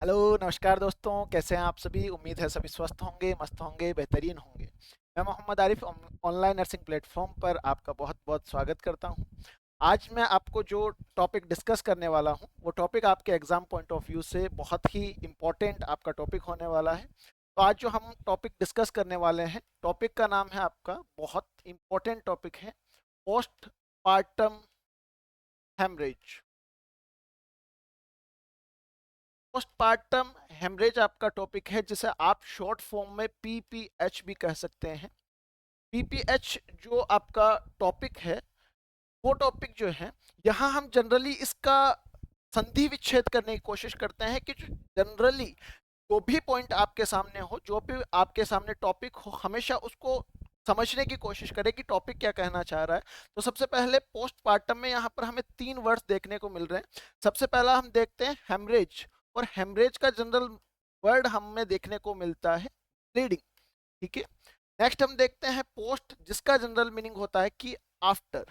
Hello नमस्कार दोस्तों, कैसे हैं आप सभी। उम्मीद है सभी स्वस्थ होंगे, मस्त होंगे, बेहतरीन होंगे। मैं Mohammad Arif online nursing platform पर आपका बहुत बहुत स्वागत करता हूं। आज मैं आपको जो टॉपिक डिस्कस करने वाला हूं वो टॉपिक आपके एग्जाम पॉइंट ऑफ व्यू से बहुत ही इम्पोर्टेंट आपका टॉपिक होने वाला है। तो आज जो हम टॉपिक डिस्कस करने वाले हैं, टॉपिक का नाम है आपका, बहुत इम्पोर्टेंट टॉपिक है, postpartum haemorrhage. Postpartum haemorrhage आपका टॉपिक है, जिसे आप शॉर्ट फॉर्म में पीपीएच भी कह सकते हैं। पीपीएच जो आपका टॉपिक है, वो टॉपिक जो है, यहाँ हम जनरली इसका संधि विच्छेद करने की कोशिश करते हैं कि जनरली जो भी पॉइंट आपके सामने हो, जो भी आपके सामने टॉपिक हो, हमेशा उसको समझने की कोशिश करें कि टॉपिक क्या कहना चाह रहा है। तो सबसे पहले पोस्टपार्टम में यहाँ पर हमें तीन वर्ड्स देखने को मिल रहे हैं। सबसे पहला हम देखते हैं हेमरेज, और हेमरेज का जनरल वर्ड हमें देखने को मिलता है ब्लीडिंग। ठीक है। नेक्स्ट हम देखते हैं पोस्ट, जिसका जनरल मीनिंग होता है कि आफ्टर,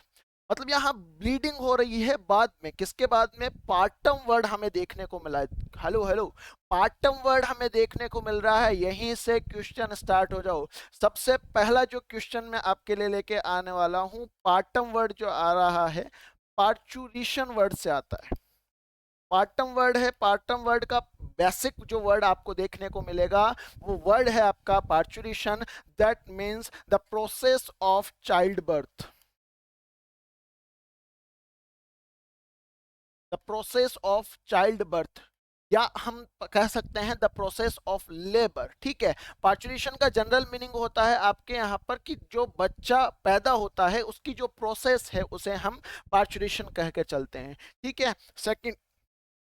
मतलब यहाँ ब्लीडिंग हो रही है बाद में। किसके बाद में? पार्टम वर्ड हमें देखने को मिला है। हेलो हेलो, पार्टम वर्ड हमें देखने को मिल रहा है। यहीं से क्वेश्चन स्टार्ट हो जाओ। सबसे पहला जो क्वेश्चन मैं आपके लिए लेके आने वाला हूँ, पार्टम वर्ड जो आ रहा है, पार्चुरेशन वर्ड से आता है। पार्टम वर्ड है, पार्टम वर्ड का बेसिक जो वर्ड आपको देखने को मिलेगा वो वर्ड है आपका parturition. That means the process of child birth, the process of child birth, या हम कह सकते हैं द प्रोसेस ऑफ लेबर। ठीक है। पार्चुरेशन का जनरल मीनिंग होता है आपके यहाँ पर कि जो बच्चा पैदा होता है उसकी जो प्रोसेस है उसे हम पार्चुरेशन कह के चलते हैं। ठीक है। सेकंड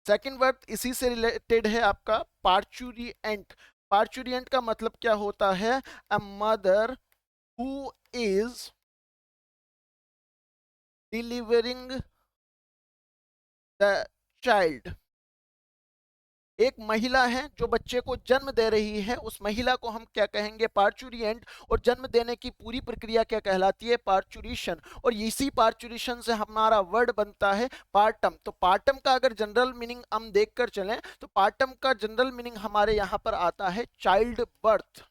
सेकंड वर्ड इसी से रिलेटेड है आपका पार्चुरिएंट। पार्चुरिएंट का मतलब क्या होता है? A mother who is delivering the child. एक महिला है जो बच्चे को जन्म दे रही है, उस महिला को हम क्या कहेंगे? पार्चुरिएंट। और जन्म देने की पूरी प्रक्रिया क्या कहलाती है? पार्चुरेशन। और इसी पार्चुरेशन से हमारा वर्ड बनता है पार्टम। तो पार्टम का अगर जनरल मीनिंग हम देखकर चलें तो पार्टम का जनरल मीनिंग हमारे यहाँ पर आता है चाइल्ड बर्थ।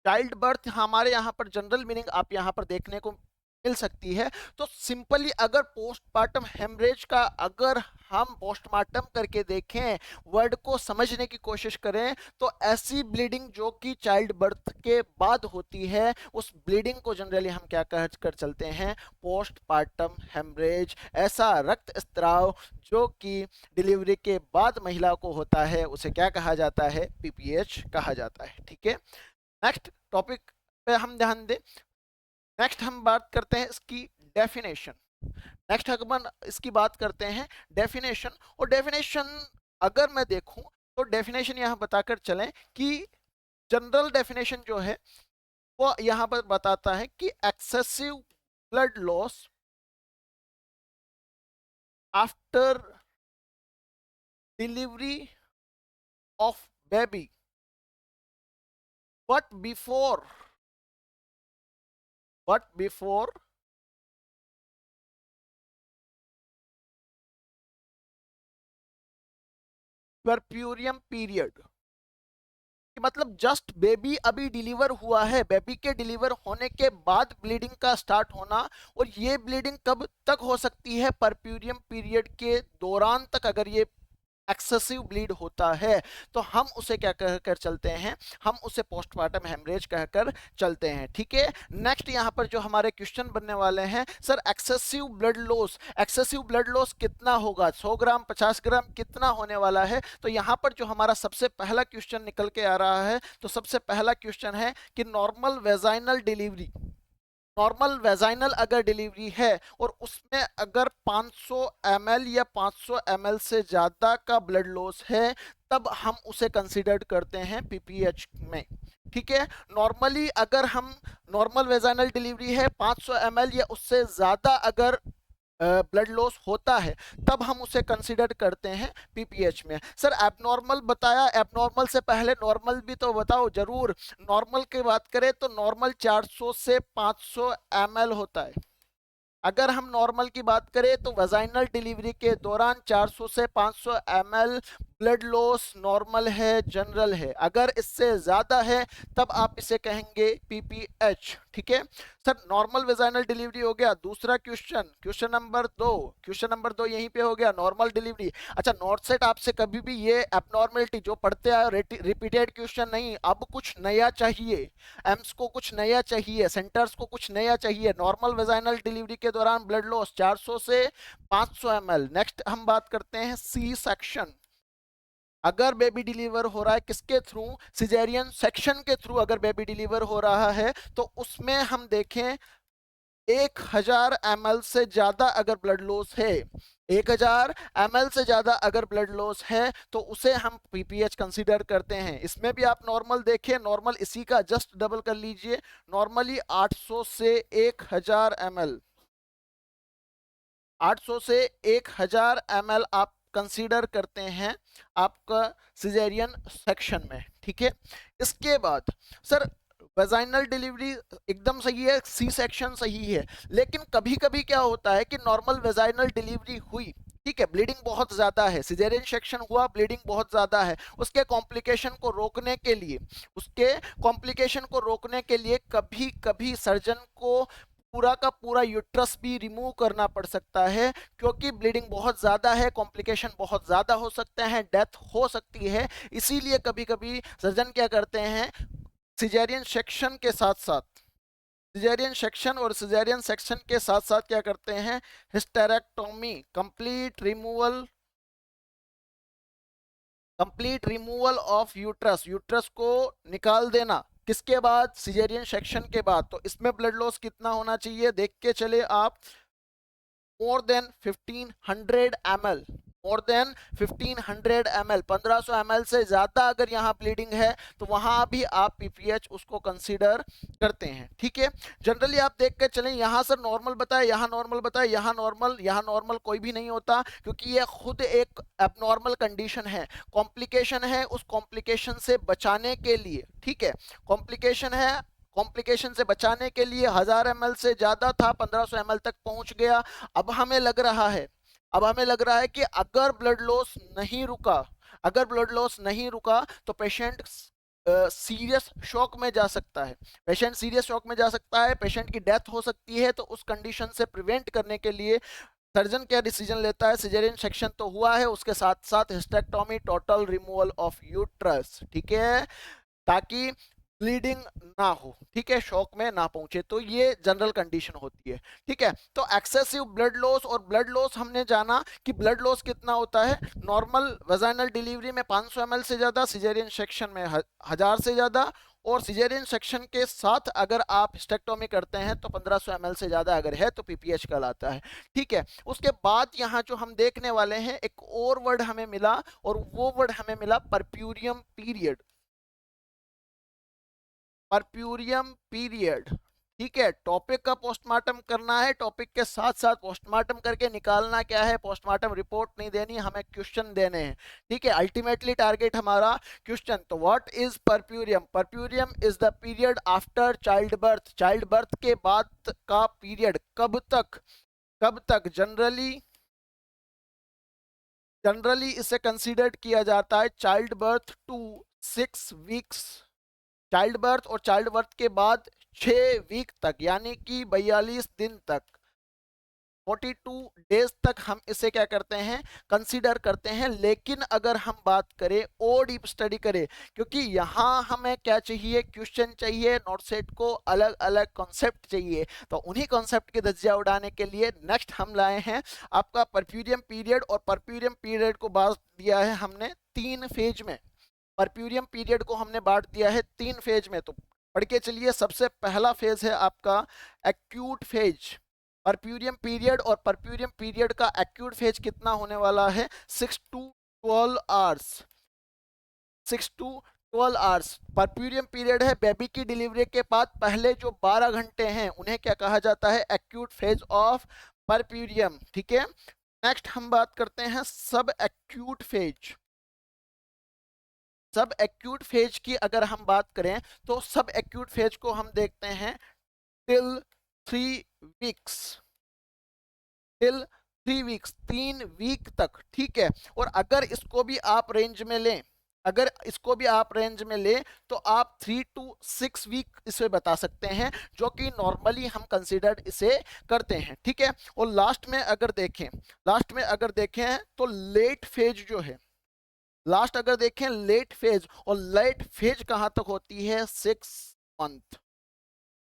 चाइल्ड बर्थ हमारे यहाँ पर जनरल मीनिंग आप यहाँ पर देखने को मिल सकती है। तो सिंपली अगर पोस्टमार्टम हेमरेज का अगर हम पोस्टमार्टम करके देखें, वर्ड को समझने की कोशिश करें, तो ऐसी ब्लीडिंग जो कि चाइल्ड बर्थ के बाद होती है, उस ब्लीडिंग को जनरली हम क्या कह कर चलते हैं? Postmortem haemorrhage. ऐसा रक्त स्त्राव जो कि डिलीवरी के बाद महिला को होता है, उसे क्या कहा जाता है? पीपीएच कहा जाता है। ठीक है। नेक्स्ट टॉपिक पे हम ध्यान दें। नेक्स्ट हम बात करते हैं इसकी डेफिनेशन। नेक्स्ट हम इसकी बात करते हैं डेफिनेशन। और डेफिनेशन अगर मैं देखूं तो डेफिनेशन यहां बताकर चलें कि जनरल डेफिनेशन जो है वो यहां पर बताता है कि excessive blood loss after delivery of baby, but before but before puerperium period. कि मतलब जस्ट बेबी अभी डिलीवर हुआ है, बेबी के डिलीवर होने के बाद ब्लीडिंग का स्टार्ट होना। और ये ब्लीडिंग कब तक हो सकती है? परप्यूरियम पीरियड के दौरान तक अगर ये एक्सेसिव ब्लीड होता है तो हम उसे क्या कहकर चलते हैं? हम उसे पोस्टमार्टम हेमरेज कहकर चलते हैं। ठीक है। नेक्स्ट यहाँ पर जो हमारे क्वेश्चन बनने वाले हैं, sir excessive blood loss, excessive blood loss कितना होगा? 100 ग्राम, 50 ग्राम, कितना होने वाला है? तो यहाँ पर जो हमारा सबसे पहला क्वेश्चन निकल के आ रहा है, तो सबसे पहला क्वेश्चन है कि normal vaginal delivery, normal vaginal अगर डिलीवरी है और उसमें अगर 500 ml या 500 ml से ज़्यादा का ब्लड लॉस है, तब हम उसे कंसिडर करते हैं पीपीएच में। ठीक है। नॉर्मली अगर हम, नॉर्मल वेजाइनल डिलीवरी है, 500 ml या उससे ज़्यादा अगर ब्लड लॉस होता है, तब हम उसे कंसिडर करते हैं पीपीएच में। सर एबनॉर्मल बताया, एबनॉर्मल से पहले नॉर्मल भी तो बताओ जरूर। नॉर्मल की बात करें तो नॉर्मल 400 से 500 ml होता है। अगर हम नॉर्मल की बात करें तो वेजाइनल डिलीवरी के दौरान 400 से 500 ml ब्लड लॉस नॉर्मल है, जनरल है। अगर इससे ज्यादा है तब आप इसे कहेंगे पीपीएच। ठीक है सर, नॉर्मल वेजाइनल डिलीवरी हो गया। दूसरा क्वेश्चन, क्वेश्चन नंबर दो यहीं पे हो गया, नॉर्मल डिलीवरी। अच्छा, नॉर्थ सेट आपसे कभी भी ये एबनॉर्मलिटी जो पढ़ते आए रिपीटेड क्वेश्चन नहीं, अब कुछ नया चाहिए, एम्स को कुछ नया चाहिए, सेंटर्स को कुछ नया चाहिए। नॉर्मल वेजाइनल डिलीवरी के दौरान ब्लड लॉस 400 से 500 ml। नेक्स्ट हम बात करते हैं सी सेक्शन। अगर बेबी डिलीवर हो रहा है किसके थ्रू, सिजेरियन सेक्शन के थ्रू अगर बेबी डिलीवर हो रहा है तो उसमें हम देखें 1000 ml से ज्यादा अगर ब्लड लॉस है, 1000 ml से ज्यादा अगर ब्लड लॉस है तो उसे हम पीपीएच कंसीडर करते हैं। इसमें भी आप नॉर्मल देखें, नॉर्मल इसी का जस्ट डबल कर लीजिए, नॉर्मली 800 से 1000 ml, 800 से 1000 ml आप कंसीडर करते हैं आपका सिजेरियन सेक्शन में। ठीक है, इसके बाद सर वेजाइनल डिलीवरी एकदम सही है, सी सेक्शन सही है, लेकिन कभी कभी क्या होता है कि नॉर्मल वेजाइनल डिलीवरी हुई, ठीक है, ब्लीडिंग बहुत ज्यादा है, सिजेरियन सेक्शन हुआ, ब्लीडिंग बहुत ज्यादा है, उसके कॉम्प्लिकेशन को रोकने के लिए, उसके कॉम्प्लिकेशन को रोकने के लिए कभी कभी सर्जन को पूरा का पूरा यूट्रस भी रिमूव करना पड़ सकता है, क्योंकि ब्लीडिंग बहुत ज़्यादा है, कॉम्प्लिकेशन बहुत ज़्यादा हो सकते हैं, डेथ हो सकती है। इसीलिए कभी कभी सर्जन क्या करते हैं, सिजेरियन सेक्शन के साथ साथ, सिजेरियन सेक्शन और सिजेरियन सेक्शन के साथ साथ क्या करते हैं, hysterectomy, complete removal of uterus, uterus को निकाल देना किसके बाद, सिजेरियन सेक्शन के बाद। तो इसमें ब्लड लॉस कितना होना चाहिए, देख के चले आप, more than 1500 ml, more than 1500 ml, 1500 ml से ज्यादा अगर यहाँ ब्लीडिंग है तो वहां भी आप पीपीएच उसको कंसीडर करते हैं। ठीक है, जनरली आप देख के चलें, यहाँ सर नॉर्मल बताए, यहाँ नॉर्मल बताए, यहाँ नॉर्मल कोई भी नहीं होता, क्योंकि ये खुद एक एबनॉर्मल कंडीशन है, कॉम्प्लिकेशन है, उस कॉम्प्लिकेशन से बचाने के लिए, ठीक है, कॉम्प्लिकेशन है, कॉम्प्लिकेशन से बचाने के लिए 1000 ml से ज्यादा था, 1500 ml तक पहुंच गया। अब हमें लग रहा है, अब हमें लग रहा है कि अगर ब्लड लॉस नहीं रुका, अगर ब्लड लॉस नहीं रुका तो पेशेंट सीरियस शॉक में जा सकता है, पेशेंट सीरियस शॉक में जा सकता है, पेशेंट की डेथ हो सकती है। तो उस कंडीशन से प्रिवेंट करने के लिए सर्जन क्या डिसीजन लेता है, सिजेरियन सेक्शन तो हुआ है, उसके साथ साथ hysterectomy, total removal of uterus, ठीक है, ताकि ब्लीडिंग ना हो, ठीक है, शॉक में ना पहुंचे। तो ये जनरल कंडीशन होती है। ठीक है, तो एक्सेसिव ब्लड लॉस, और ब्लड लॉस हमने जाना कि ब्लड लॉस कितना होता है, नॉर्मल वेजाइनल डिलीवरी में 500 ml से ज्यादा, सिजेरियन सेक्शन में 1000 से ज्यादा, और सिजेरियन सेक्शन के साथ अगर आप हिस्टेक्टोमी करते हैं तो 1500 ml से ज्यादा अगर है तो पीपीएच कहलाता है। ठीक है, उसके बाद यहाँ जो हम देखने वाले हैं, एक और वर्ड हमें मिला, और वो वर्ड हमें मिला परप्यूरियम पीरियड, परप्यूरियम पीरियड। ठीक है, टॉपिक का पोस्टमार्टम करना है, टॉपिक के साथ साथ पोस्टमार्टम करके निकालना क्या है, पोस्टमार्टम रिपोर्ट नहीं देनी, हमें क्वेश्चन देने हैं। ठीक है, अल्टीमेटली टारगेट हमारा क्वेश्चन। तो what is puerperium, puerperium is the period after child birth, child birth के बाद का पीरियड, कब तक, कब तक, जनरली, जनरली इसे कंसीडर्ड किया जाता है childbirth to 6 weeks, childbirth और चाइल्ड बर्थ के बाद 6 वीक तक, यानी कि 42 दिन तक, 42 डेज तक हम इसे क्या करते हैं, कंसीडर करते हैं। लेकिन अगर हम बात करें और डीप स्टडी करें, क्योंकि यहाँ हमें क्या चाहिए, क्वेश्चन चाहिए, नोट सेट को अलग अलग कॉन्सेप्ट चाहिए, तो उन्हीं कॉन्सेप्ट के धज्जियां उड़ाने के लिए नेक्स्ट हम लाए हैं आपका परप्यूरियम पीरियड। और परप्यूरियम पीरियड को बांट दिया है हमने 3 फेज में, परप्यूरियम पीरियड को हमने बांट दिया है 3 फेज में। तो पढ़ के चलिए, सबसे पहला फेज है आपका एक्यूट फेज, परप्यूरियम पीरियड, और परप्यूरियम पीरियड का एक्यूट फेज कितना होने वाला है, 6 to 12 hours, 6 to 12 hours puerperium period है। बेबी की डिलीवरी के बाद पहले जो 12 घंटे हैं उन्हें क्या कहा जाता है, एक्यूट फेज ऑफ परप्यूरियम। ठीक है, नेक्स्ट हम बात करते हैं सब एक्यूट फेज, सब एक्यूट फेज की अगर हम बात करें तो सब एक्यूट फेज को हम देखते हैं till 3 weeks, till 3 weeks, 3 week तक, ठीक है। और अगर इसको भी आप रेंज में लें, अगर इसको भी आप रेंज में लें तो आप 3 to 6 वीक इसे बता सकते हैं, जो कि नॉर्मली हम कंसिडर्ड इसे करते हैं, ठीक है। और लास्ट में अगर देखें, लास्ट में अगर देखें तो लेट फेज जो है, लास्ट अगर देखें लेट फेज, और लेट फेज कहां तक होती है, 6 मंथ।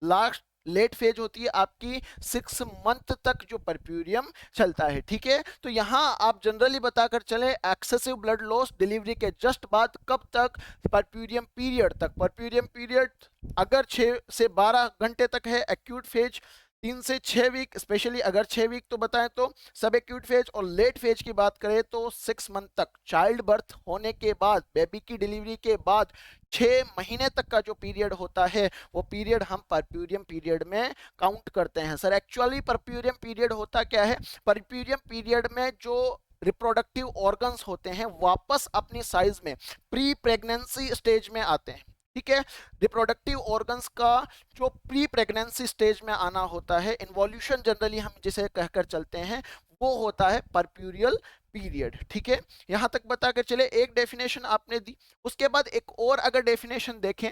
लास्ट लेट फेज होती है आपकी 6 मंथ तक जो परप्यूरियम चलता है, ठीक है। तो यहां आप जनरली बताकर चले एक्सेसिव ब्लड लॉस डिलीवरी के जस्ट बाद कब तक, परप्यूरियम पीरियड तक। परप्यूरियम पीरियड अगर 6 से 12 घंटे तक है, एक्यूट फेज 3 से 6 वीक, स्पेशली अगर 6 वीक तो बताएं तो सब एक्यूट फेज। और लेट फेज की बात करें तो 6 मंथ तक, चाइल्ड बर्थ होने के बाद, बेबी की डिलीवरी के बाद 6 महीने तक का जो पीरियड होता है वो पीरियड हम परप्यूरियम पीरियड में काउंट करते हैं। सर एक्चुअली परप्यूरियम पीरियड होता क्या है, परप्यूरियम पीरियड में जो रिप्रोडक्टिव ऑर्गन्स होते हैं वापस अपनी साइज में प्री प्रेगनेंसी स्टेज में आते हैं, ठीक है। रिप्रोडक्टिव ऑर्गन्स का जो प्री प्रेगनेंसी स्टेज में आना होता है, इन्वॉल्यूशन जनरली हम जिसे कहकर चलते हैं, वो होता है परप्यूरियल पीरियड, ठीक है। यहां तक बताकर चले, एक डेफिनेशन आपने दी, उसके बाद एक और अगर डेफिनेशन देखें,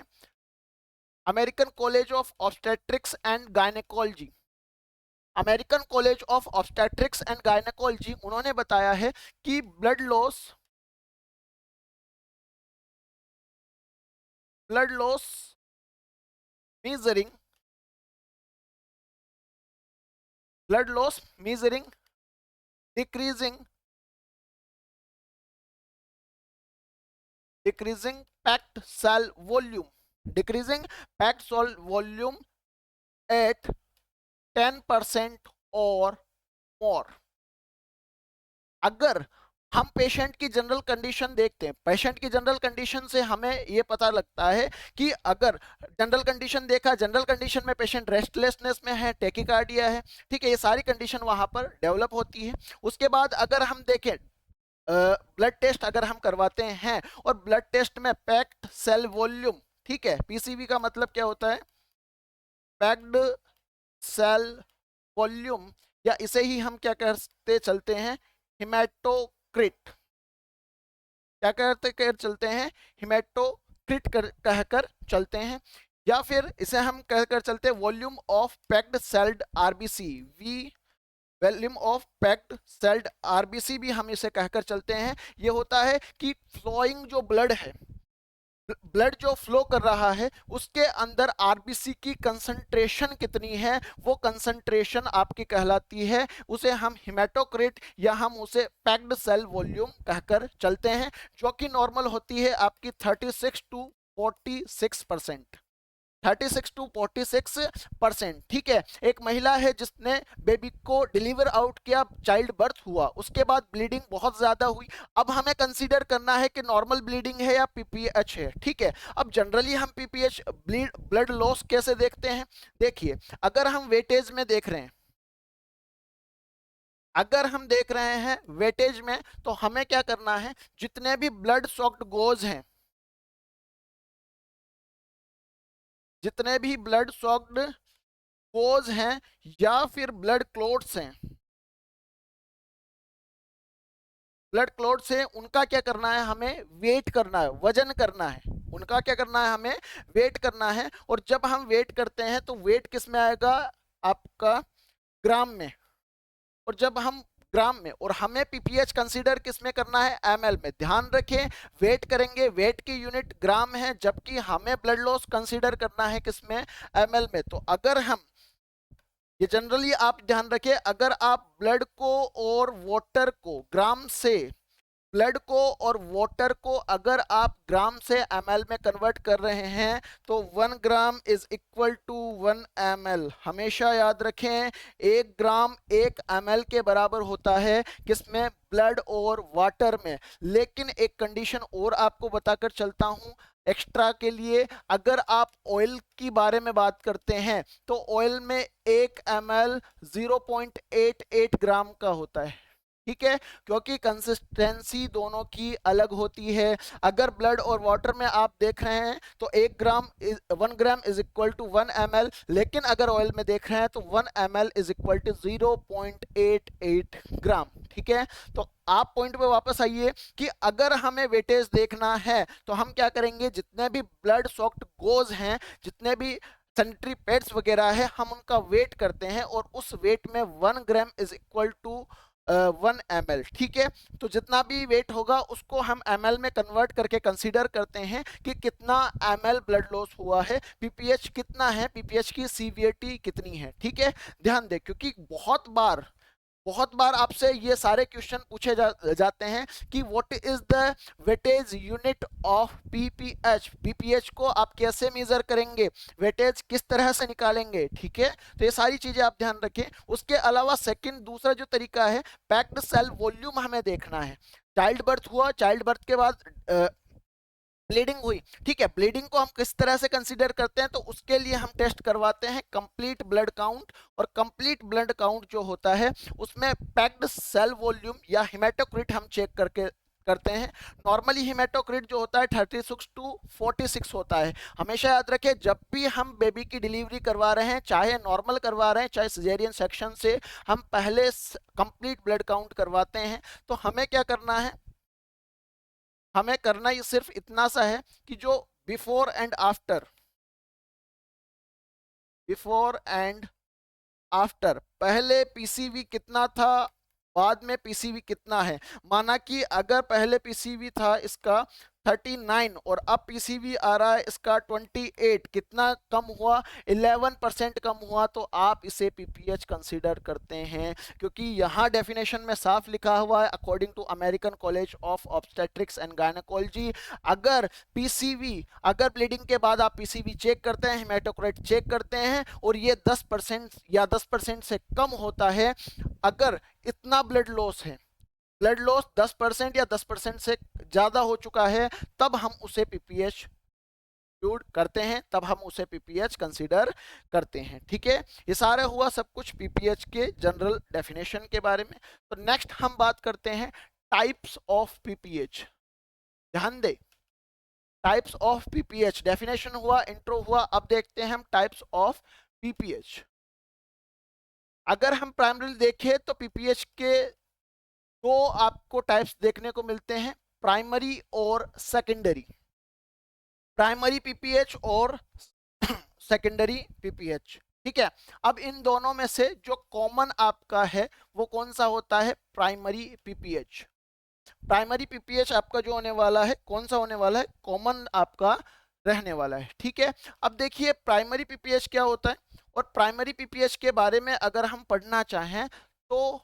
American College of Obstetrics and gynaecology, American College of Obstetrics and gynaecology, उन्होंने बताया है कि blood loss measuring blood loss measuring decreasing packed cell volume, decreasing packed cell volume at 10% और more। अगर हम पेशेंट की जनरल कंडीशन देखते हैं, पेशेंट की जनरल कंडीशन से हमें ये पता लगता है कि अगर जनरल कंडीशन देखा, जनरल कंडीशन में पेशेंट रेस्टलेसनेस में है, टेकिकार्डिया है, ठीक है, ये सारी कंडीशन वहां पर डेवलप होती है। उसके बाद अगर हम देखें ब्लड टेस्ट अगर हम करवाते हैं, और ब्लड टेस्ट में पैक्ड सेल वॉल्यूम, ठीक है, पीसीवी का मतलब क्या होता है, पैक्ड सेल वॉल्यूम, या इसे ही हम क्या करते चलते हैं, हिमेटोक्रिट, क्या करते कर चलते हैं, हिमेटोक्रिट कहकर चलते हैं। या फिर इसे हम कहकर चलते हैं volume of packed sailed RBC, V volume of packed sailed RBC भी हम इसे कहकर चलते हैं। ये होता है कि फ्लोइंग जो ब्लड है, ब्लड जो फ्लो कर रहा है उसके अंदर आरबीसी की कंसंट्रेशन कितनी है, वो कंसंट्रेशन आपकी कहलाती है, उसे हम हिमेटोक्रिट या हम उसे पैक्ड सेल वॉल्यूम कहकर चलते हैं, जो कि नॉर्मल होती है आपकी 36 to 46%, 36 to 46%, ठीक है। एक महिला है जिसने बेबी को डिलीवर आउट किया, चाइल्ड बर्थ हुआ, उसके बाद ब्लीडिंग बहुत ज्यादा हुई, अब हमें कंसीडर करना है कि नॉर्मल ब्लीडिंग है या पीपीएच है, ठीक है। अब जनरली हम पीपीएच ब्लड लॉस कैसे देखते हैं, देखिए अगर हम वेटेज में देख रहे हैं, अगर हम देख रहे हैं वेटेज में, तो हमें क्या करना है, जितने भी ब्लड सॉक्ड गोज हैं, जितने भी ब्लड सॉक्ड गोज हैं या फिर ब्लड क्लोट्स हैं, ब्लड क्लोट्स हैं, उनका क्या करना है, हमें वेट करना है, वजन करना है, उनका क्या करना है, हमें वेट करना है। और जब हम वेट करते हैं तो वेट किस में आएगा, आपका ग्राम में, और जब हम ग्राम में, और हमें पीपीएच कंसीडर किस में करना है, एमएल में। ध्यान रखें वेट करेंगे, वेट की यूनिट ग्राम है, जबकि हमें ब्लड लॉस कंसीडर करना है किस में, एमएल में। तो अगर हम, ये जनरली आप ध्यान रखें, अगर आप ब्लड को और वाटर को ग्राम से, ब्लड को और वाटर को अगर आप ग्राम से एमएल में कन्वर्ट कर रहे हैं तो 1 gram is equal to 1 ml। हमेशा याद रखें 1 ग्राम 1 ml के बराबर होता है, किसमें, ब्लड और वाटर में। लेकिन एक कंडीशन और आपको बताकर चलता हूं एक्स्ट्रा के लिए, अगर आप ऑयल की बारे में बात करते हैं तो ऑयल में 1 ml 0.88 ग्राम का होता है, ठीक है, क्योंकि कंसिस्टेंसी दोनों की अलग होती है। अगर ब्लड और वाटर में आप देख रहे हैं तो 1 gram is equal to 1 ml, लेकिन अगर ऑयल में देख रहे हैं तो 1 ml इज इक्वल टू 0.88 ग्राम। ठीक है, तो आप पॉइंट पे वापस आइए कि अगर हमें वेटेज देखना है तो हम क्या करेंगे, जितने भी ब्लड सॉक्ड गोज हैं, जितने भी सैनिटरी पैड्स वगैरह है, हम उनका वेट करते हैं और उस वेट में 1 gram is equal to 1 ml। ठीक है, तो जितना भी वेट होगा उसको हम ml में कन्वर्ट करके कंसीडर करते हैं कि कितना ml ब्लड लॉस हुआ है, पीपीएच कितना है, पीपीएच की सीवियरिटी कितनी है। ठीक है, ध्यान दें, क्योंकि बहुत बार आपसे ये सारे क्वेश्चन पूछे जाते हैं कि what is the weightage unit of PPH, PPH को आप कैसे मेजर करेंगे, वेटेज किस तरह से निकालेंगे। ठीक है, तो ये सारी चीजें आप ध्यान रखें। उसके अलावा सेकंड दूसरा जो तरीका है, पैक्ड सेल वॉल्यूम हमें देखना है। चाइल्ड बर्थ हुआ, चाइल्ड बर्थ के बाद ब्लीडिंग हुई। ठीक है, ब्लीडिंग को हम किस तरह से कंसीडर करते हैं, तो उसके लिए हम टेस्ट करवाते हैं कंप्लीट ब्लड काउंट, और कंप्लीट ब्लड काउंट जो होता है उसमें पैक्ड सेल वॉल्यूम या हेमाटोक्रिट हम चेक करके करते हैं। नॉर्मली हेमाटोक्रिट जो होता है 36 टू 46 होता है। हमेशा याद रखें, जब भी हम बेबी की डिलीवरी करवा रहे हैं, चाहे नॉर्मल करवा रहे हैं चाहे सिजेरियन सेक्शन से, हम पहले कंप्लीट ब्लड काउंट करवाते हैं। तो हमें क्या करना है, हमें करना ही सिर्फ इतना सा है कि जो before and after, before and after, पहले पीसीवी कितना था, बाद में पीसीवी कितना है। माना कि अगर पहले पीसीवी था इसका 39 और अब पीसीवी आ रहा है इसका 28, कितना कम हुआ, 11% कम हुआ, तो आप इसे पीपीएच कंसीडर करते हैं। क्योंकि यहाँ डेफिनेशन में साफ लिखा हुआ है, according to American College of Obstetrics and Gynaecology, अगर पीसीवी, अगर ब्लीडिंग के बाद आप पीसीवी चेक करते हैं, हेमाटोक्रिट चेक करते हैं और ये 10% या 10% से कम होता है, अगर इतना ब्लड लॉस है, ब्लड लॉस 10% या 10% से ज्यादा हो चुका है, तब हम उसे पीपीएच करते हैं, तब हम उसे पीपीएच कंसीडर करते हैं। ठीक है, ये सारा हुआ सब कुछ पीपीएच के जनरल डेफिनेशन के बारे में। तो नेक्स्ट हम बात करते हैं टाइप्स ऑफ पीपीएच। ध्यान दे, टाइप्स ऑफ पीपीएच, डेफिनेशन हुआ, इंट्रो हुआ, अब देखते हैं हम टाइप्स ऑफ पीपीएच। अगर हम प्राइमरी देखें तो पीपीएच के दो आपको टाइप्स देखने को मिलते हैं, प्राइमरी और सेकेंडरी, प्राइमरी पीपीएच और सेकेंडरी पीपीएच। ठीक है, अब इन दोनों में से जो कॉमन आपका है वो कौन सा होता है, प्राइमरी पीपीएच। प्राइमरी पीपीएच आपका जो होने वाला है, कौन सा होने वाला है, कॉमन आपका रहने वाला है। ठीक है, अब देखिए प्राइमरी पीपीएच क्या होता है, और प्राइमरी पीपीएच के बारे में अगर हम पढ़ना चाहें तो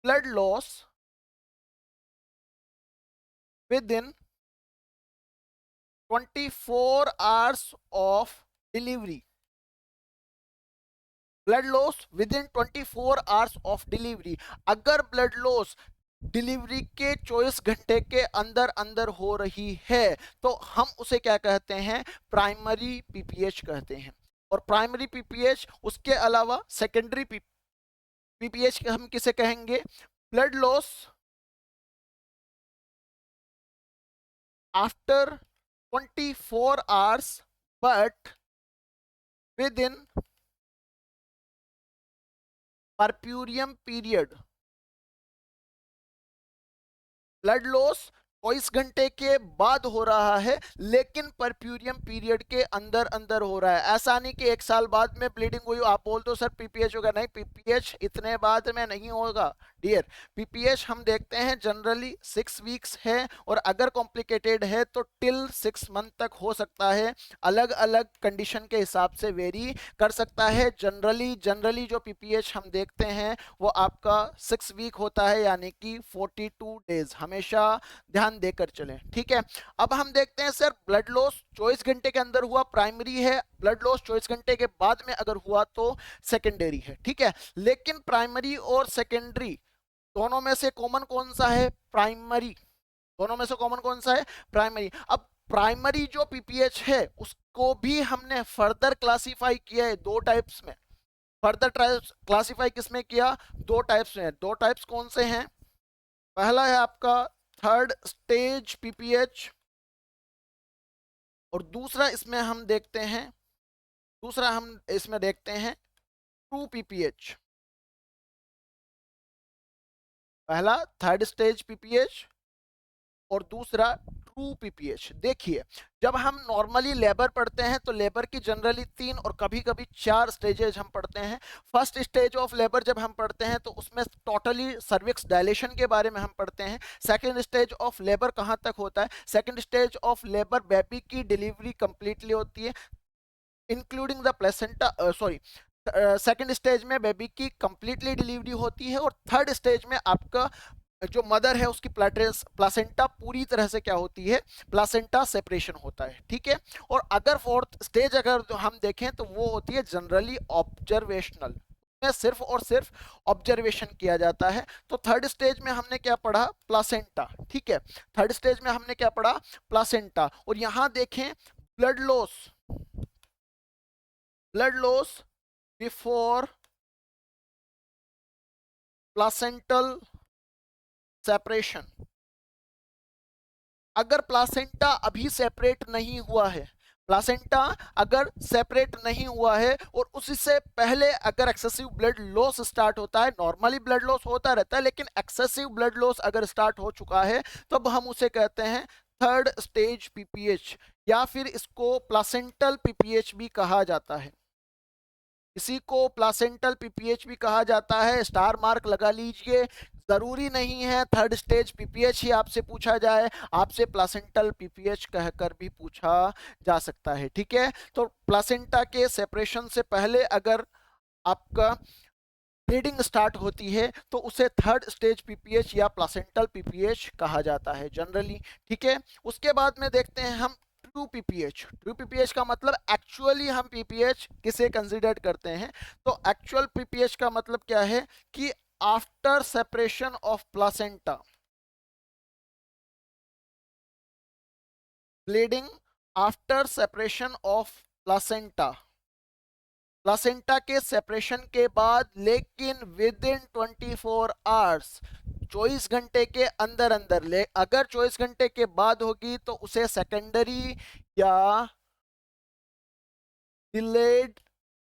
blood loss with in 24 hours of delivery, blood loss with in 24 hours of delivery। अगर ब्लड लॉस डिलीवरी के 24 घंटे के अंदर अंदर हो रही है तो हम उसे क्या कहते हैं, प्राइमरी पीपीएच कहते हैं। और प्राइमरी पीपीएच, उसके अलावा सेकेंडरी पीपीएच हम किसे कहेंगे, blood loss after 24 hours but within puerperium period. Blood loss 24 घंटे के बाद हो रहा है लेकिन परप्यूरियम पीरियड के अंदर अंदर हो रहा है। ऐसा नहीं कि 1 साल बाद में ब्लीडिंग हुई आप बोल दो सर पीपीएच होगा, नहीं, पीपीएच इतने बाद में नहीं होगा डियर। पीपीएच हम देखते हैं जनरली 6 वीक्स है, और अगर कॉम्प्लिकेटेड है तो टिल 6 मंथ तक हो सकता है, अलग अलग कंडीशन के हिसाब से वेरी कर सकता है। जनरली जो पीपीएच हम देखते हैं वो आपका 6 वीक होता है, यानी कि 42 डेज, हमेशा ध्यान देकर चलें। ठीक है, अब हम देखते हैं सर ब्लड लॉस 24 घंटे के अंदर हुआ प्राइमरी है, ब्लड लॉस 24 घंटे के बाद में अगर हुआ तो सेकेंडरी है। ठीक है, लेकिन प्राइमरी और सेकेंडरी दोनों में से कॉमन कौन सा है, प्राइमरी। दोनों में से कॉमन कौन सा है, प्राइमरी। अब प्राइमरी जो पीपीएच है उसको भी हमने फर्दर क्लासिफाई किया है 2 टाइप्स में। फर्दर टाइप्स क्लासिफाई किसमें किया? दो टाइप्स में। दो टाइप्स कौन से हैं? पहला है आपका थर्ड स्टेज पीपीएच, और दूसरा इसमें हम देखते हैं, दूसरा हम इसमें देखते हैं ट्रू पीपीएच। पहला थर्ड स्टेज पीपीएच और दूसरा ट्रू पीपीएच। देखिए, जब हम नॉर्मली लेबर पढ़ते हैं तो लेबर की जनरली 3 और कभी कभी 4 स्टेजेज हम पढ़ते हैं। फर्स्ट स्टेज ऑफ लेबर जब हम पढ़ते हैं तो उसमें टोटली सर्विक्स डायलेशन के बारे में हम पढ़ते हैं। सेकंड स्टेज ऑफ लेबर कहाँ तक होता है? Second stage of labour baby की डिलीवरी कंप्लीटली होती है, including the placenta, sorry, second stage में बेबी की कंप्लीटली डिलीवरी होती है, और थर्ड स्टेज में आपका जो मदर है उसकी प्लासेंटा पूरी तरह से क्या होती है? प्लासेंटा सेपरेशन होता है, ठीक है। और अगर फोर्थ स्टेज अगर जो हम देखें तो वो होती है जनरली ऑब्जर्वेशनल, में सिर्फ और सिर्फ ऑब्जर्वेशन किया जाता है। तो थर्ड स्टेज में हमने क्या पढ़ा? प्लासेंटा, ठीक है। थर्ड स्टेज में हमने क्या पढ़ा? प्लासेंटा। और यहां देखें blood loss, blood loss before placental separation. अगर प्लासेंटा अभी सेपरेट नहीं हुआ है, प्लासेंटा अगर सेपरेट नहीं हुआ है और उससे पहले अगर एक्सेसिव ब्लड लॉस स्टार्ट होता है, नॉर्मली ब्लड लॉस होता रहता है लेकिन एक्सेसिव ब्लड लॉस अगर स्टार्ट हो चुका है, तब हम उसे कहते हैं थर्ड स्टेज पीपीएच, या फिर इसको प्लासेंटल पीपीएच भी कहा जाता है। इसी को प्लासेंटल पीपीएच भी कहा जाता है, स्टार मार्क लगा लीजिए। जरूरी नहीं है थर्ड स्टेज पीपीएच ही आपसे पूछा जाए, आपसे प्लासेंटल पीपीएच कहकर भी पूछा जा सकता है, ठीक है। तो प्लासेंटा के सेपरेशन से पहले अगर आपका ब्लीडिंग स्टार्ट होती है तो उसे थर्ड स्टेज पीपीएच या प्लासेंटल पीपीएच कहा जाता है जनरली, ठीक है। उसके बाद में देखते हैं हम ट्रू पीपीएच। ट्रू पीपीएच का मतलब एक्चुअली हम पीपीएच किसे कंसीडर करते हैं? तो एक्चुअल पीपीएच का मतलब क्या है कि after separation of placenta, bleeding after separation of placenta, placenta के सेपरेशन के बाद लेकिन विद इन 24 आवर्स, 24 घंटे के अंदर अंदर। ले अगर 24 घंटे के बाद होगी तो उसे सेकेंडरी या डिलेड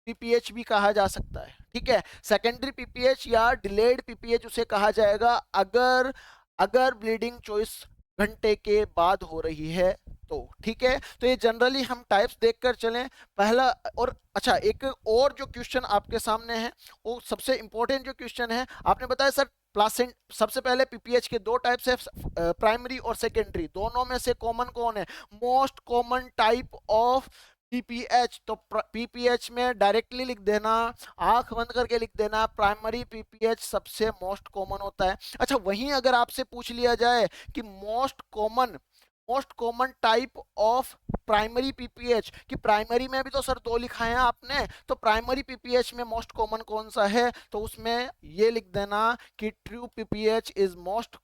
पीपीएच भी कहा जा सकता है, ठीक है। सेकेंडरी पीपीएच या डिलेड पीपीएच उसे कहा जाएगा अगर अगर ब्लीडिंग 24 घंटे के बाद हो रही है तो, ठीक है। तो ये जनरली हम टाइप्स देखकर चलें। पहला, और अच्छा एक और जो क्वेश्चन आपके सामने है वो सबसे इंपॉर्टेंट जो क्वेश्चन है, आपने बताया सर प्लासेंट, सबसे पहले पीपीएच के दो टाइप्स है, प्राइमरी और सेकेंडरी, दोनों में से कॉमन कौन है? Most common type of PPH, तो पीपीएच में डायरेक्टली लिख देना, आंख बंद करके लिख देना, प्राइमरी पीपीएच सबसे मोस्ट कॉमन होता है। अच्छा, वहीं अगर आपसे पूछ लिया जाए कि most common type of primary PPH, कि प्राइमरी में भी तो सर दो लिखा है आपने, तो प्राइमरी पीपीएच में मोस्ट कॉमन कौन सा है? तो उसमें ये लिख देना कि true PPH is most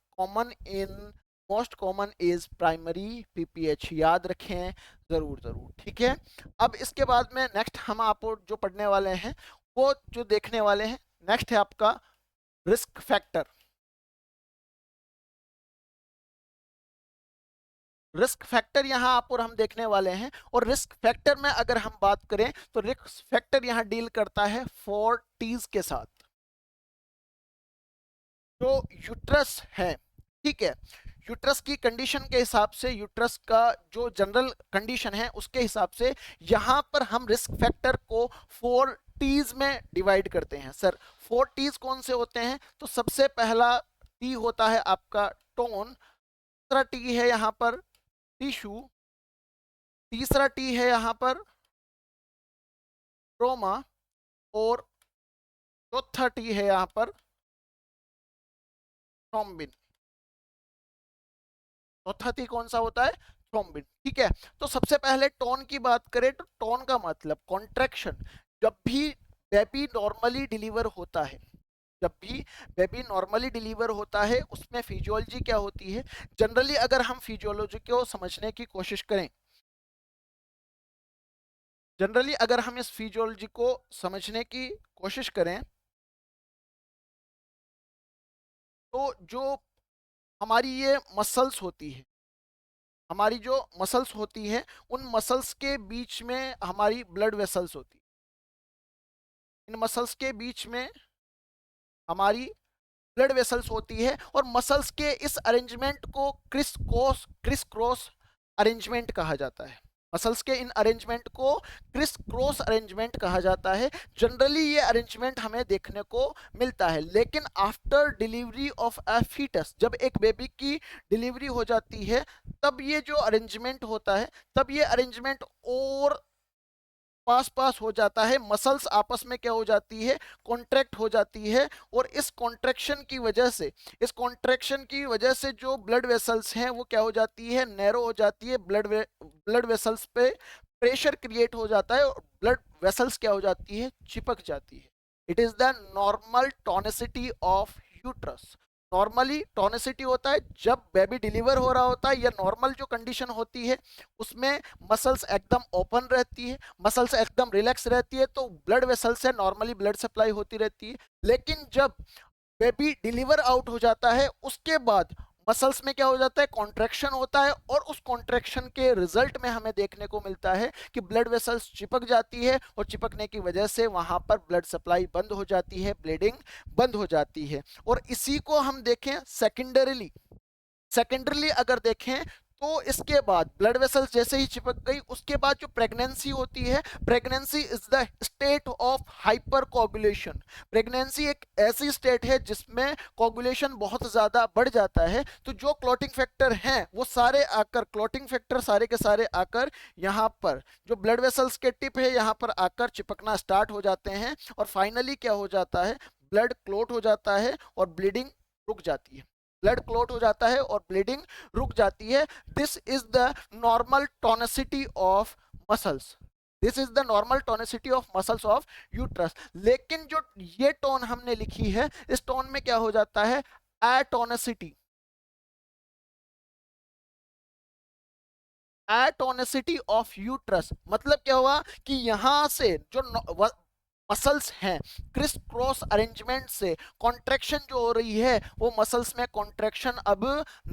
common is primary PPH, याद रखें जरूर जरूर, ठीक है। अब इसके बाद में नेक्स्ट हम आपको जो पढ़ने वाले हैं वो जो देखने वाले हैं, नेक्स्ट है आपका रिस्क फैक्टर। रिस्क फैक्टर यहाँ आप और हम देखने वाले हैं, और रिस्क फैक्टर में अगर हम बात करें तो रिस्क फैक्टर यहाँ डील करता है 4Ts के साथ। जो यूट्रस है, ठीक है, यूट्रस की कंडीशन के हिसाब से, यूट्रस का जो जनरल कंडीशन है उसके हिसाब से यहां पर हम रिस्क फैक्टर को 4Ts में डिवाइड करते हैं। सर 4Ts कौन से होते हैं? तो सबसे पहला टी होता है आपका टोन, दूसरा टी है यहाँ पर टिश्यू, तीसरा टी है यहाँ पर ट्रोमा, और चौथा टी है यहाँ पर थ्रोम्बिन। चौथा टी कौन सा होता है? थ्रोम्बिन, ठीक है। तो सबसे पहले टोन की बात करें तो टोन का मतलब कॉन्ट्रैक्शन। जब भी बेबी नॉर्मली डिलीवर होता है, जब भी बेबी नॉर्मली डिलीवर होता है उसमें फिजियोलॉजी क्या होती है? जनरली अगर हम फिजियोलॉजी को समझने की कोशिश करें, जनरली अगर हम इस फिजियोलॉजी को समझने की कोशिश करें तो जो हमारी ये मसल्स होती है, हमारी जो मसल्स होती हैं, उन मसल्स के बीच में हमारी ब्लड वेसल्स होती है। इन मसल्स के बीच में हमारी ब्लड वेसल्स होती है और मसल्स के इस अरेंजमेंट को क्रिस क्रॉस अरेंजमेंट कहा जाता है। मसल्स के इन अरेंजमेंट को क्रिस क्रॉस अरेंजमेंट कहा जाता है। जनरली ये अरेंजमेंट हमें देखने को मिलता है, लेकिन after delivery of a foetus, जब एक बेबी की डिलीवरी हो जाती है, तब ये जो अरेंजमेंट होता है, तब ये अरेंजमेंट और पास पास हो जाता है। मसल्स आपस में क्या हो जाती है, कॉन्ट्रैक्ट हो जाती है, और इस कॉन्ट्रैक्शन की वजह से जो ब्लड वेसल्स हैं वो क्या हो जाती है, नैरो हो जाती है। ब्लड वेसल्स पे प्रेशर क्रिएट हो जाता है और ब्लड वेसल्स क्या हो जाती है, चिपक जाती है। It is the normal tonicity of uterus. Normally tonicity होता है जब बेबी डिलीवर हो रहा होता है, या नॉर्मल जो कंडीशन होती है उसमें मसल्स एकदम ओपन रहती है, मसल्स एकदम रिलैक्स रहती है, तो ब्लड वेसल से नॉर्मली ब्लड सप्लाई होती रहती है। लेकिन जब बेबी डिलीवर आउट हो जाता है, उसके बाद मसल्स में क्या हो जाता है, कॉन्ट्रैक्शन होता है, और उस कॉन्ट्रैक्शन के रिजल्ट में हमें देखने को मिलता है कि ब्लड वेसल्स चिपक जाती है, और चिपकने की वजह से वहां पर ब्लड सप्लाई बंद हो जाती है, ब्लीडिंग बंद हो जाती है। और इसी को हम देखें सेकेंडरीली अगर देखें तो इसके बाद ब्लड वेसल्स जैसे ही चिपक गई, उसके बाद जो प्रेगनेंसी होती है, pregnancy is the state of hyper coagulation. Pregnancy एक ऐसी स्टेट है जिसमें कोगुलेशन बहुत ज्यादा बढ़ जाता है, तो जो क्लॉटिंग फैक्टर हैं वो सारे आकर, क्लॉटिंग फैक्टर सारे के सारे आकर यहाँ पर जो ब्लड वेसल्स के टिप है यहाँ पर आकर चिपकना स्टार्ट हो जाते हैं, और फाइनली क्या हो जाता है, ब्लड क्लॉट हो जाता है और ब्लीडिंग रुक जाती है। ब्लड क्लॉट हो जाता है और ब्लीडिंग रुक जाती है। This is the normal tonicity of muscles. This is the normal tonicity of muscles of uterus. लेकिन जो ये टोन हमने लिखी है, इस टोन में क्या हो जाता है, एटोनिसिटी। एटोनिसिटी ऑफ यूट्रस मतलब क्या हुआ कि यहां से जो मसल्स हैं, क्रिस क्रॉस अरेंजमेंट से कॉन्ट्रैक्शन जो हो रही है, वो मसल्स में कॉन्ट्रैक्शन अब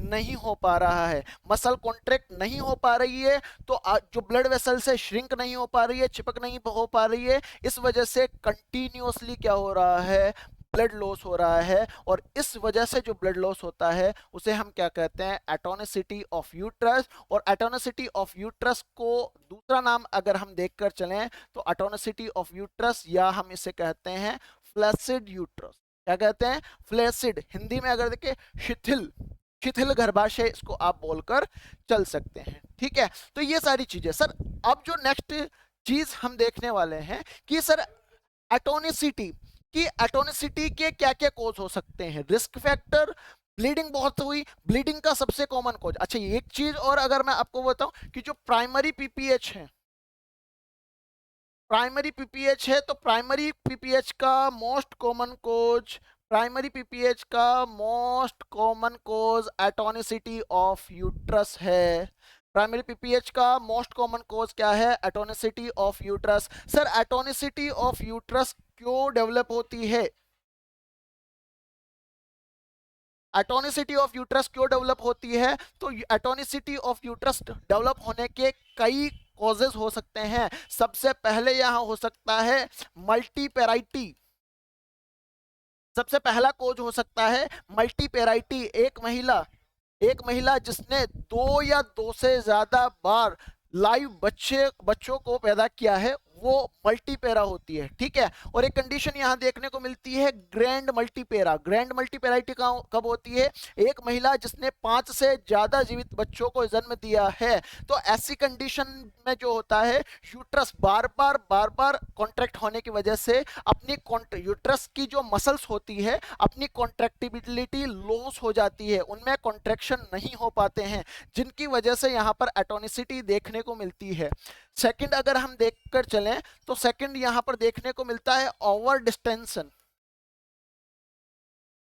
नहीं हो पा रहा है। मसल कॉन्ट्रैक्ट नहीं हो पा रही है, तो जो ब्लड वेसल से श्रिंक नहीं हो पा रही है, चिपक नहीं हो पा रही है, इस वजह से कंटिन्यूअसली क्या हो रहा है, ब्लड लॉस हो रहा है। और इस वजह से जो ब्लड लॉस होता है उसे हम क्या कहते हैं, एटोनिसिटी ऑफ यूट्रस। और एटोनिसिटी ऑफ यूट्रस को दूसरा नाम अगर हम देखकर चलें तो एटोनिसिटी ऑफ यूट्रस, या हम इसे कहते हैं फ्लैसिड यूट्रस। क्या कहते हैं, फ्लैसिड। हिंदी में अगर देखें, शिथिल, शिथिल गर्भाशय इसको आप बोलकर चल सकते हैं। ठीक है, तो ये सारी चीजें सर। अब जो नेक्स्ट चीज हम देखने वाले हैं कि सर एटोनिसिटी कि एटोनिसिटी के क्या क्या कॉज हो सकते हैं, रिस्क फैक्टर, ब्लीडिंग बहुत हुई, ब्लीडिंग का सबसे कॉमन कॉज। अच्छा, एक चीज और अगर मैं आपको बताऊं कि जो प्राइमरी पीपीएच है, प्राइमरी पीपीएच है, तो प्राइमरी पीपीएच का most common cause, primary PPH का most common cause atonicity of uterus है। प्राइमरी पीपीएच का मोस्ट कॉमन कॉज क्या है, atonicity of uterus. Sir atonicity of uterus क्यों डेवलप होती है, एटोनिसिटी ऑफ यूट्रस क्यों डेवलप होती है, तो एटोनिसिटी ऑफ यूट्रस डेवलप होने के कई कॉजेज हो सकते हैं। सबसे पहले यहां हो सकता है मल्टीपेराइटी। सबसे पहला कोज हो सकता है मल्टीपेराइटी। एक महिला जिसने दो या दो से ज्यादा बार लाइव बच्चों को पैदा किया है, वो मल्टीपेरा होती है। ठीक है, और एक कंडीशन यहां देखने को मिलती है ग्रैंड मल्टीपेरा। ग्रैंड मल्टीपेराइटी कब होती है, एक महिला जिसने 5 से ज्यादा जीवित बच्चों को जन्म दिया है। तो ऐसी कंडीशन में जो होता है, यूट्रस बार बार कॉन्ट्रैक्ट होने की वजह से अपनी यूट्रस की जो मसल्स होती है, अपनी कॉन्ट्रैक्टिबिलिटी लॉस हो जाती है, उनमें कॉन्ट्रैक्शन नहीं हो पाते हैं, जिनकी वजह से यहां पर एटोनिसिटी देखने को मिलती है। सेकंड अगर हम देखकर चलें तो सेकंड यहां पर देखने को मिलता है over distension.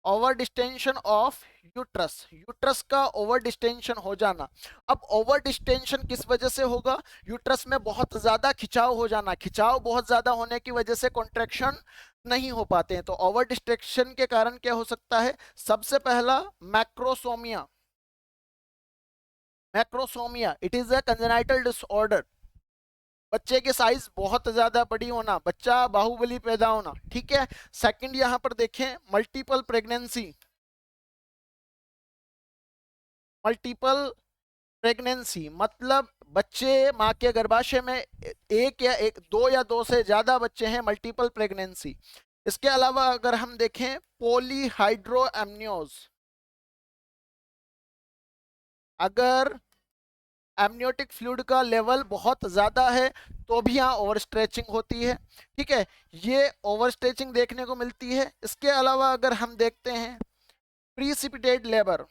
Over distension of uterus, uterus का ओवर डिस्टेंशन हो जाना। अब ओवर डिस्टेंशन किस वजह से होगा, यूट्रस में बहुत ज्यादा खिंचाव हो जाना। खिंचाव बहुत ज्यादा होने की वजह से कॉन्ट्रैक्शन नहीं हो पाते हैं। तो ओवर डिस्ट्रैक्शन के कारण क्या हो सकता है? सबसे पहला macrosomia. Macrosomia it is a congenital disorder, बच्चे की साइज बहुत ज्यादा बड़ी होना, बच्चा बाहुबली पैदा होना, ठीक है। सेकंड यहां पर देखें मल्टीपल प्रेगनेंसी। मल्टीपल प्रेगनेंसी मतलब बच्चे मां के गर्भाशय में दो या दो से ज्यादा बच्चे हैं, मल्टीपल प्रेगनेंसी। इसके अलावा अगर हम देखें पॉलीहाइड्रोएमनियोज, अगर एमनियोटिक फ्लूइड का लेवल बहुत ज्यादा है तो भी यहाँ ओवर स्ट्रेचिंग होती है, ठीक है। ये ओवर स्ट्रेचिंग देखने को मिलती है। इसके अलावा अगर हम देखते हैं प्रीसिपिटेट लेबर,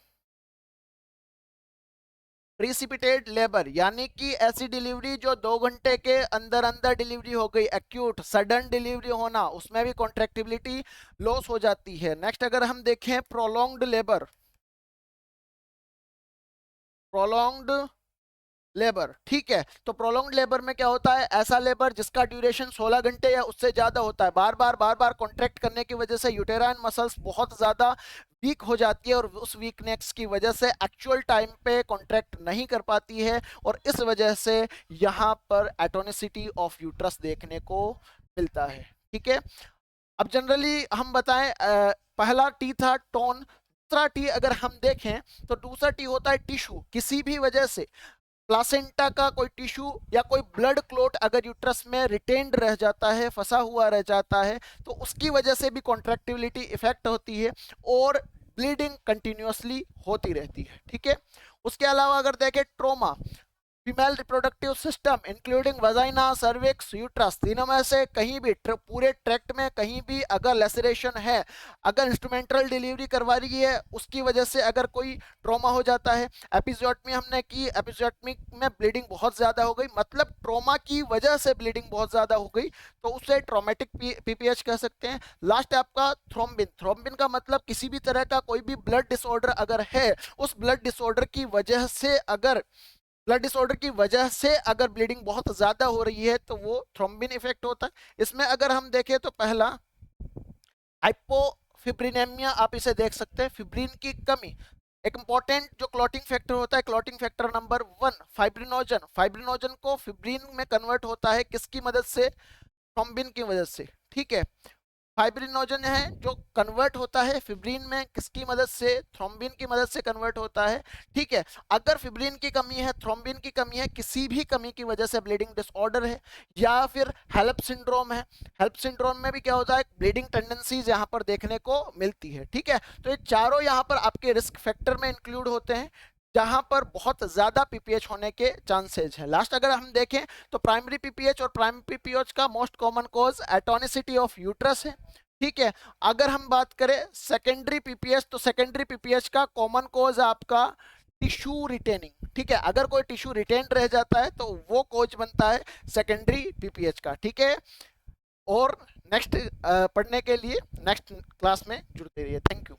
प्रीसिपिटेट लेबर यानी कि ऐसी डिलीवरी जो 2 घंटे के अंदर अंदर डिलीवरी हो गई, एक्यूट सडन डिलीवरी होना, उसमें भी कॉन्ट्रेक्टिबिलिटी लॉस हो जाती है। नेक्स्ट अगर हम देखें प्रोलॉन्ग्ड लेबर, प्रोलॉन्ग्ड लेबर, ठीक है। तो प्रोलॉन्ग्ड लेबर में क्या होता है? ऐसा लेबर जिसका ड्यूरेशन 16 घंटे या उससे ज्यादा होता है, बार बार कॉन्ट्रैक्ट करने की वजह से यूटेराइन मसल्स बहुत ज्यादा वीक हो जाती है और उस वीकनेस की वजह से एक्चुअल टाइम पे कॉन्ट्रैक्ट नहीं कर पाती है, और इस वजह से यहाँ पर एटोनिसिटी ऑफ यूट्रस देखने को मिलता है, ठीक है। अब जनरली हम बताएं, पहला टी था टोन, दूसरा टी अगर हम देखें तो दूसरा टी होता है टिश्यू। किसी भी वजह से प्लासेंटा का कोई टिश्यू या कोई ब्लड क्लोट अगर यूट्रस में रिटेन्ड रह जाता है, फंसा हुआ रह जाता है, तो उसकी वजह से भी कॉन्ट्रैक्टिबिलिटी इफेक्ट होती है और ब्लीडिंग कंटिन्यूअसली होती रहती है, ठीक है। उसके अलावा अगर देखें trauma, female reproductive system including vagina, cervix, uterus, तीनों में से कहीं भी पूरे ट्रैक्ट में कहीं भी अगर लेसरेशन है, अगर इंस्ट्रूमेंटल डिलीवरी करवा रही है, उसकी वजह से अगर कोई ट्रॉमा हो जाता है। एपिजोटमी हमने की, एपिजोटमी में ब्लीडिंग बहुत ज्यादा हो गई, मतलब ट्रॉमा की वजह से ब्लीडिंग बहुत ज्यादा हो गई, तो उसे ट्रॉमेटिक पीपीएच कह सकते हैं। लास्ट है आपका थ्रोम्बिन। थ्रोम्बिन का मतलब किसी भी तरह का कोई भी ब्लड डिसऑर्डर अगर है, उस ब्लड डिसऑर्डर की वजह से अगर ब्लड डिसऑर्डर की वजह से अगर ब्लीडिंग बहुत ज्यादा हो रही है तो वो थ्रोम्बिन इफेक्ट होता है। इसमें अगर हम देखें तो पहला हाइपोफिब्रिनेमिया, आप इसे देख सकते हैं, फिब्रिन की कमी। एक इंपॉर्टेंट जो क्लॉटिंग फैक्टर होता है, clotting factor number 1 fibrinogen, fibrinogen को फिब्रिन में कन्वर्ट होता है किसकी मदद से? थ्रोम्बिन की वजह से, ठीक है। फाइब्रिनोजन है जो कन्वर्ट होता है फिब्रिन में, किसकी मदद से? थ्रोम्बिन की मदद से कन्वर्ट होता है, ठीक है। अगर फिब्रिन की कमी है, थ्रोम्बिन की कमी है, किसी भी कमी की वजह से ब्लीडिंग डिसऑर्डर है, या फिर हेल्प सिंड्रोम है, हेल्प सिंड्रोम में भी क्या होता है? ब्लीडिंग टेंडेंसीज यहाँ पर देखने को मिलती है, ठीक है। तो ये चारों यहाँ पर आपके रिस्क फैक्टर में इंक्लूड होते हैं जहां पर बहुत ज्यादा पीपीएच होने के चांसेस है। लास्ट अगर हम देखें तो प्राइमरी पीपीएच और प्राइमरी पीपीएच का most common cause atonicity of uterus है, ठीक है। अगर हम बात करें सेकेंडरी पीपीएच, तो सेकेंडरी पीपीएच का कॉमन कॉज आपका टिश्यू रिटेनिंग, ठीक है। अगर कोई टिश्यू रिटेन रह जाता है तो वो कॉज बनता है सेकेंडरी पीपीएच का, ठीक है। और नेक्स्ट पढ़ने के लिए नेक्स्ट क्लास में जुड़ते रहिए। Thank you.